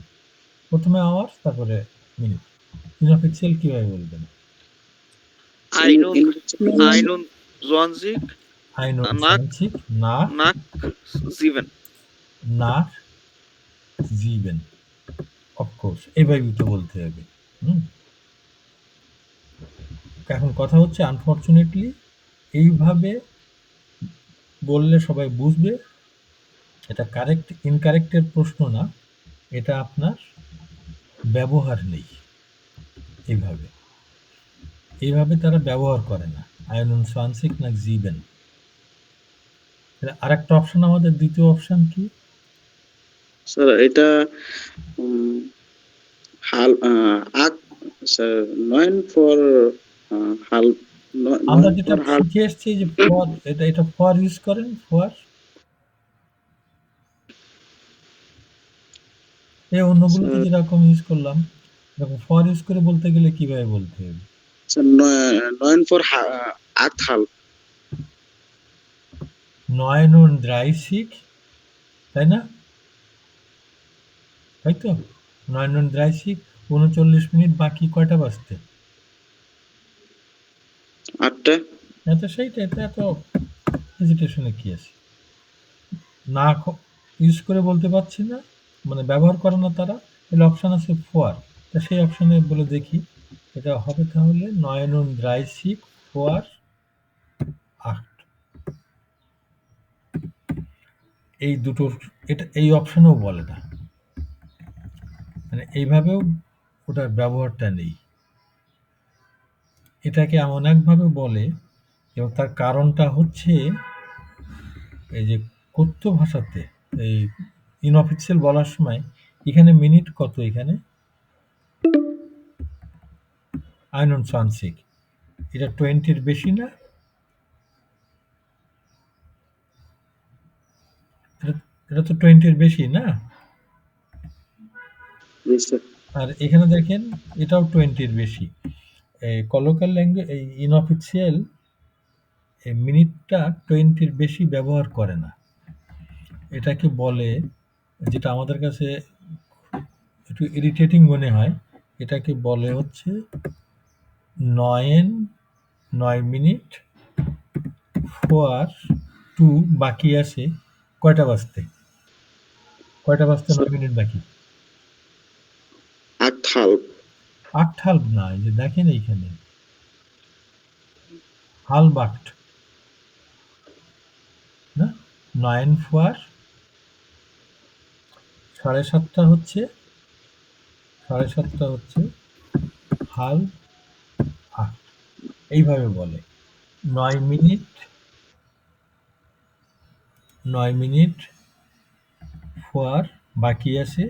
Speaker 1: প্রথমে আওয়ার তারপরে মিনিট। ইনঅফিসিয়াল কিভাবে বলবেন?
Speaker 8: 21
Speaker 1: 21 না
Speaker 8: nach 7.
Speaker 1: না জীবেন, অফকোর্স এইভাবেই তো বলতে হবে। এখন কথা হচ্ছে আনফর্চুনেটলি এইভাবে বললে সবাই বুঝবে, এটা কারেক্ট ইনকারেক্টের প্রশ্ন না, এটা আপনার ব্যবহার নেই। এইভাবে এইভাবে তারা ব্যবহার করে না, 21 না জীবেন। আর একটা অপশন, আমাদের দ্বিতীয় অপশন কি?
Speaker 4: স্যার এটা হাল আক স্যার 9 ফর হাল
Speaker 1: আমরা
Speaker 4: 9
Speaker 1: যেটা
Speaker 4: ফর হাল।
Speaker 1: শিখে এসেছি যে ফর, এটা ফর ইউজ করেন, ফর। এই অন্যগুলোতে
Speaker 4: স্যার
Speaker 1: যেরকম ইউজ করলাম, এরকম ফর ইউজ করে বলতে গেলে কিভাবে বলতে হবে?
Speaker 4: স্যার 9 ফর আক হাল।
Speaker 1: 39, তাই না? তাই তো, 39, 39 বাকি কয়টা বাজতে?
Speaker 4: 8টা।
Speaker 1: এত সেইটা, এটা এত হেজিটেশনে কি আছে? না ইউজ করে বলতে পারছি না, মানে ব্যবহার করে না তারা, তাহলে অপশান আছে ফোয়ার। তা সেই অপশানে বলে দেখি, এটা হবে তাহলে 39 ফোয়ার 8। এই দুটোর, এটা এই অপশানেও বলে না, মানে এইভাবেও ওটার ব্যবহারটা নেই। এটাকে এমন একভাবে বলে, এবং তার কারণটা হচ্ছে এই যে কথ্য ভাষাতে এই ইনঅফিসিয়াল বলার সময় এখানে মিনিট কত, এখানে 21, এটা 20-র বেশি না? এটা তো 20-র বেশি না?
Speaker 4: জি স্যার।
Speaker 1: আর এখানে দেখেন এটাও 20-র বেশি। এই কলোকাল ল্যাঙ্গুয়েজ, এই ইনঅফিসিয়াল এই মিনিটটা 20-র বেশি ব্যবহার করে না। এটাকে বলে, যেটা আমাদের কাছে একটু ইরিটেটিং মনে হয়, এটাকে বলে হচ্ছে 9 মিনিট ফোর 2 বাকি আছে কয়টা বাজতে? কয়টা বাজতে 9 মিনিট বাকি?
Speaker 4: আক হাল।
Speaker 1: 8 না, এই যে দেখেন এইখানে হালব 8, 9 ফোয়ার 7:30 হচ্ছে হাল 8, এইভাবে বলে। 9 মিনিট ফোয়ার বাকি আছে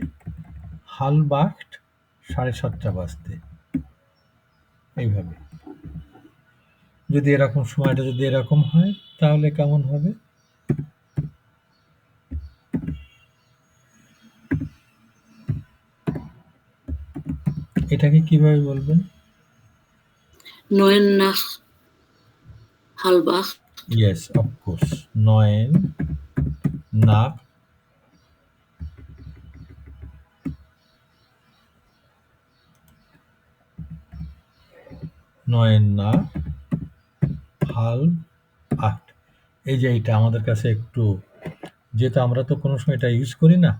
Speaker 1: হাল বাক্ট 7:30 বাজতে, এইভাবে। যদি এরকম সময়টা যদি এরকম হয় তাহলে কেমন হবে? এটাকে কিভাবে বলবেন?
Speaker 5: 9 nach halb 8.
Speaker 1: Yes, of course. 9 nach 8:30। এই যে এইটা আমাদের কাছে একটু, যেহেতু আমরা তো কোনো সময় এটা ইউজ করি না,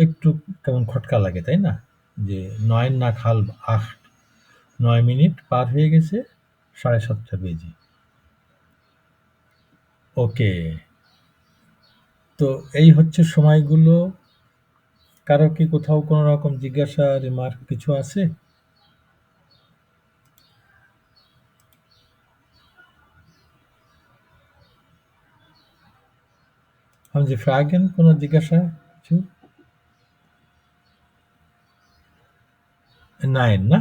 Speaker 1: একটু কেমন খটকা লাগে, তাই না? যে 9 nach 8, 9 মিনিট পার হয়ে গেছে 7:30 বেজে। ওকে, তো এই হচ্ছে সময়গুলো। কারো কি কোথাও কোনো রকম জিজ্ঞাসা রিমার্ক কিছু আছে? Haben Sie Fragen? কোনো জিজ্ঞাসা কিছু? Nein, না?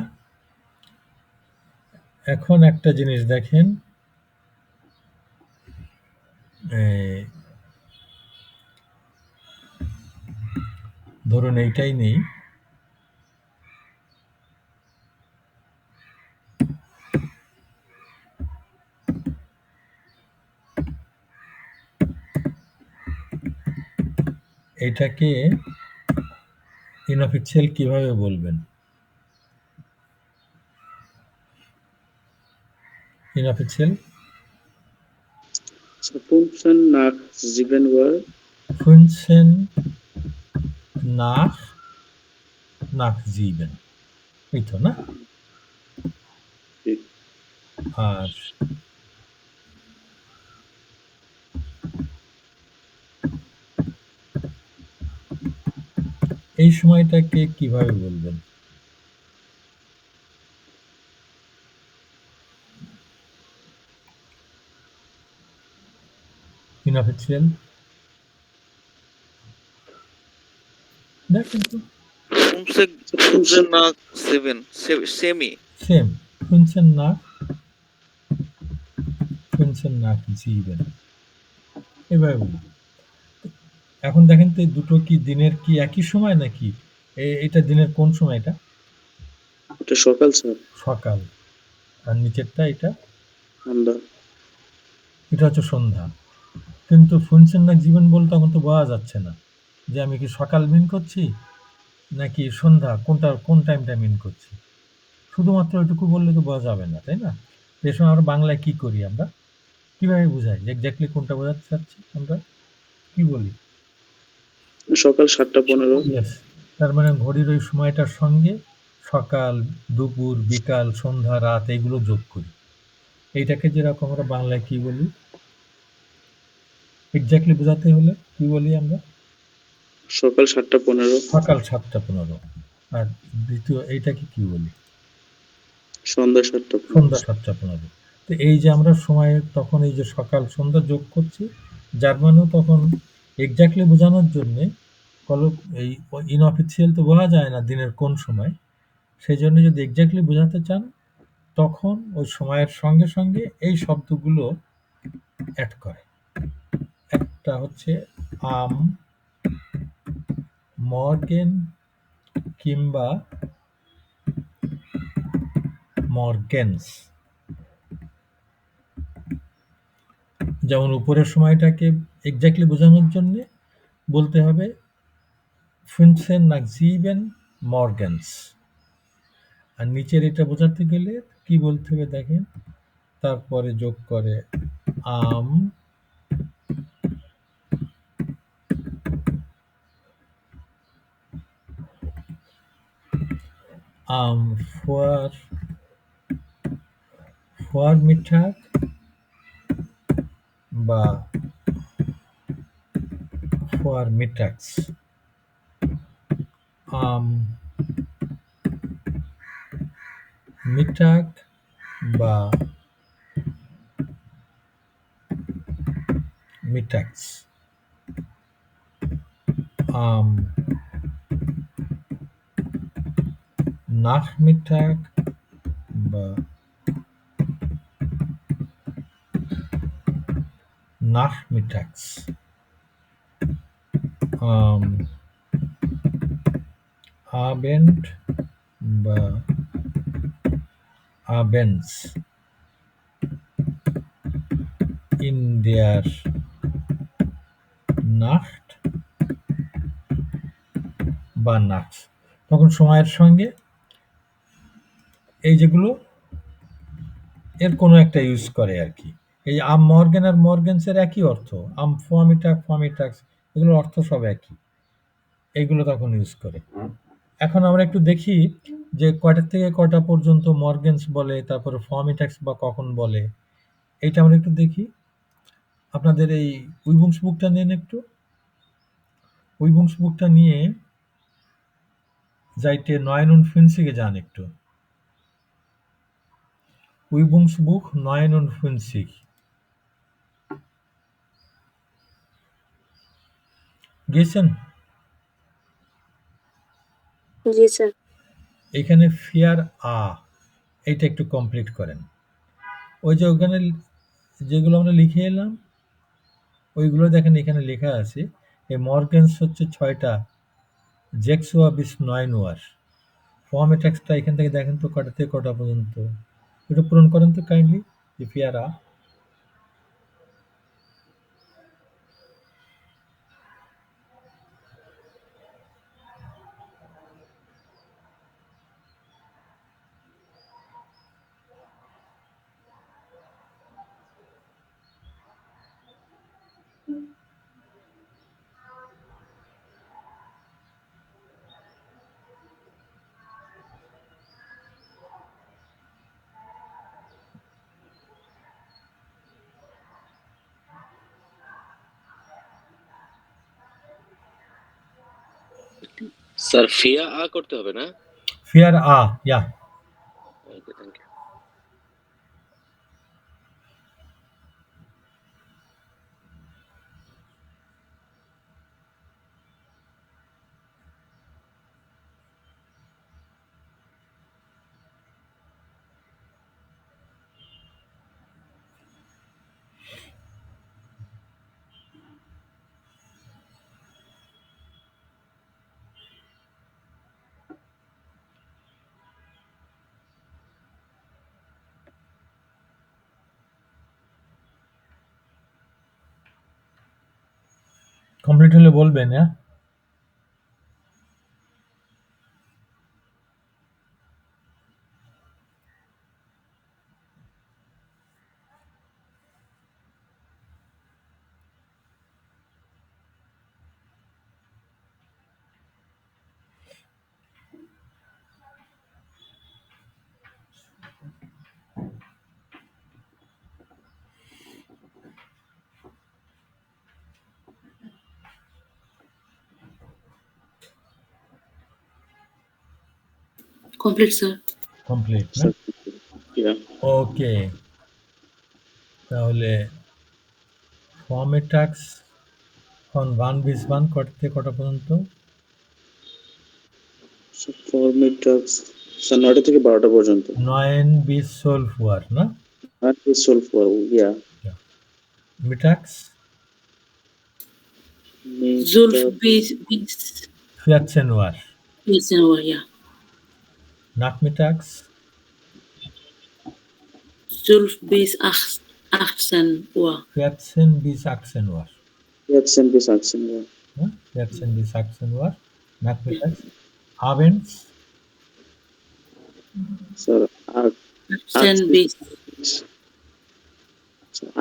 Speaker 1: এখন একটা জিনিস দেখেন, ধরুন এইটাই নেই। এটাকে ইনঅফিশিয়াল কিভাবে বলবেন? ইনঅফিশিয়াল15
Speaker 4: nach 7 Uhr.
Speaker 1: 15 nach 7, এই তো না?
Speaker 4: ঠিক।
Speaker 1: আর এই সময়টাকে কিভাবে বলবেন? ইনঅফিশিয়াল দেখেন তো,
Speaker 8: 15 nach 7. Semi.
Speaker 1: সেম 15 nach 7, এভাবে বলুন। এখন দেখেন তো এই দুটো কি দিনের কি একই সময় নাকি? এটা দিনের কোন সময়? এটা
Speaker 4: এটা সকাল স্যার।
Speaker 1: সকাল। আর নিচেরটা এটা
Speaker 4: সন্ধ্যা।
Speaker 1: এটা হচ্ছে সন্ধ্যা। কিন্তু 15 nach 7 বলতে তখন তো বোঝা যাচ্ছে না যে আমি কি সকাল মিন করছি নাকি সন্ধ্যা, কোন টাইমটা মিন করছি। শুধুমাত্র এটুকু বললে তো বোঝা যাবে না, তাই না? এ সময় আমরা বাংলায় কি করি, আমরা কিভাবে বোঝাই যে এক্স্যাক্টলি কোনটা বোঝাতে চাচ্ছি? আমরা কি বলি?
Speaker 4: সকাল 7:15।
Speaker 1: ইয়েস, তার মানে ঘড়ির ওই সময়টার সঙ্গে সকাল, দুপুর, বিকাল, সন্ধ্যা, রাত এইগুলো যোগ করি। এইটাকে যেরকম আমরা বাংলায় কি বলি, এক্স্যাক্টলি বোঝাতে হলে কি বলি আমরা?
Speaker 4: সকাল 7:15।
Speaker 1: সকাল 7:15। আর দ্বিতীয় এইটাকে কি বলি?
Speaker 4: সন্ধ্যা 7:15।
Speaker 1: সন্ধ্যা 7:15। তো এই যে আমরা সময়ে তখন এই যে সকাল সন্ধ্যা যোগ করছি, যার মানেও তখন এক্স্যাক্টলি বোঝানোর জন্যে এই ইনঅফিশিয়াল তো বোঝা যায় না দিনের কোন সময়। সেই জন্য যদি এক্স্যাক্টলি বোঝাতে চান তখন ওই সময়ের সঙ্গে সঙ্গে এই শব্দগুলো অ্যাড করে। একটা হচ্ছে আম মর্গেন কিংবা মর্গেন্স। যেমন উপরের সময়টাকে এক্স্যাক্টলি বোঝানোর জন্য বলতে হবে 15 nach 7 morgens। আর নিচের এটা বোঝাতে গেলে কি বলতে হবে দেখেন, তারপরে যোগ করে আম Vormittag বা for mittags. মিটাগ বা মিটাক্স নাখমিটাগ বা নাখমিটাক্স, আবেন্ড বা abends in der Nacht বা nachts, তখন সময়ের সঙ্গে এই যেগুলো এর কোনো একটা ইউজ করে আর কি। এই আম মর্গেন আর মর্গেন্সের একই অর্থ, আম ফমিটাক ফমিটাক্স, এগুলোর অর্থ সব একই, এইগুলো তখন ইউজ করে। এখন আমরা একটু দেখি যে কয়টা থেকে কয়টা পর্যন্ত মর্গেন্স বলে, তারপরে ফমিটাক্স বা কখন বলে, এইটা আমরা একটু দেখি। আপনাদের এই উইবুংস বুকটা নেন একটু, উইবুংস বুকটা নিয়ে যাইতে 59 যান একটু। উইবুংস বুক 59 গেছেন?
Speaker 2: জি স্যার।
Speaker 1: এখানে ফিয়ার এইটা একটু কমপ্লিট করেন। ওই যে ওখানে যেগুলো আমরা লিখে এলাম ওইগুলো দেখেন এখানে লেখা আছে। এই মর্গেন্স হচ্ছে 6টা, জেক্সোয়া বিস 9 ওয়ার, ফর্মেটেক্সটা এখান থেকে দেখেন তো কটা থেকে কটা পর্যন্ত, একটু পূরণ করেন তো কাইন্ডলি। যে ফিয়ার
Speaker 7: স্যার ফিয়া করতে হবে না?
Speaker 1: ফিয়ার yeah.
Speaker 7: Okay, thank you.
Speaker 1: Complete হলে বলবেন। হ্যাঁ,
Speaker 5: Complete, sir.
Speaker 1: কমপ্লিট না?
Speaker 4: Yeah.
Speaker 1: ওকে, তাহলে ফর্মেটাক্স এখন 1 bis 1 কটা থেকে কটা পর্যন্ত?
Speaker 4: So ফর্মেটাক্স 9টা থেকে 12টা পর্যন্ত।
Speaker 1: 9 bis 12 ওয়ার না?
Speaker 4: আর কি সলভ করব? Yeah.
Speaker 1: মিটাক্স
Speaker 5: Zulf bis
Speaker 1: 14 ওয়ার,
Speaker 5: 14 Uhr, ja.
Speaker 1: নাকমিটাক্স
Speaker 5: Zulf bis 18 Uhr.
Speaker 1: 14 bis 18 ওয়ার,
Speaker 4: 14 bis 18, ja.
Speaker 1: 14 bis 18 ওয়ার নাকমিটাক্স। abends
Speaker 4: Sir,
Speaker 5: 18 bis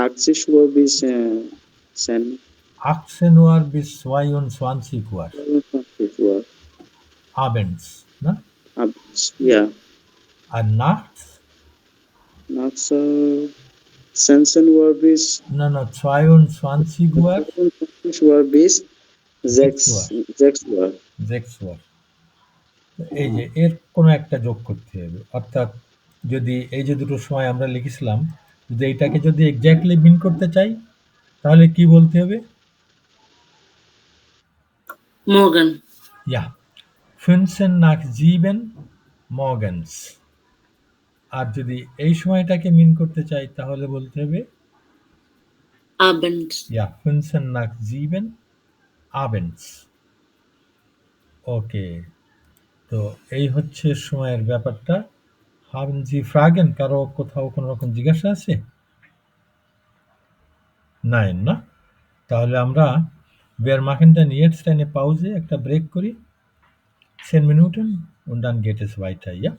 Speaker 4: 80 Uhr bis 10
Speaker 1: 18 ওয়ার bis 22 ওয়ার,
Speaker 4: 20 Uhr.
Speaker 1: abends না?
Speaker 4: Ja.
Speaker 1: আর nachts
Speaker 4: Nachts 16 Uhr bis
Speaker 1: না 22 ওয়ার
Speaker 4: 20 Uhr bis Sechs, 6 Uhr.
Speaker 1: 6 Uhr। এই যে এর কোনো একটা যোগ করতে হবে, অর্থাৎ যদি এই যে দুটো সময় আমরা লিখেছিলাম, যদি এইটাকে যদি এক্স্যাক্টলি মিন করতে চাই তাহলে কি বলতে হবে?
Speaker 5: Morgen.
Speaker 1: Ja, 15 nach 7 morgens। আর যদি এই সময়টাকে মিন করতে চাই তাহলে বলতে হবে
Speaker 5: Abend.
Speaker 1: ja, 15 nach 7 abends। ওকে, তো এই হচ্ছে সময়ের ব্যাপারটা। haben Sie Fragen? কারো কোথাও কোনো রকম জিজ্ঞাসা আছে? Nein, না? তাহলে আমরা wir machen dann jetzt eine Pause, একটা ব্রেক করি 10 Minuten und dann geht es weiter, ja?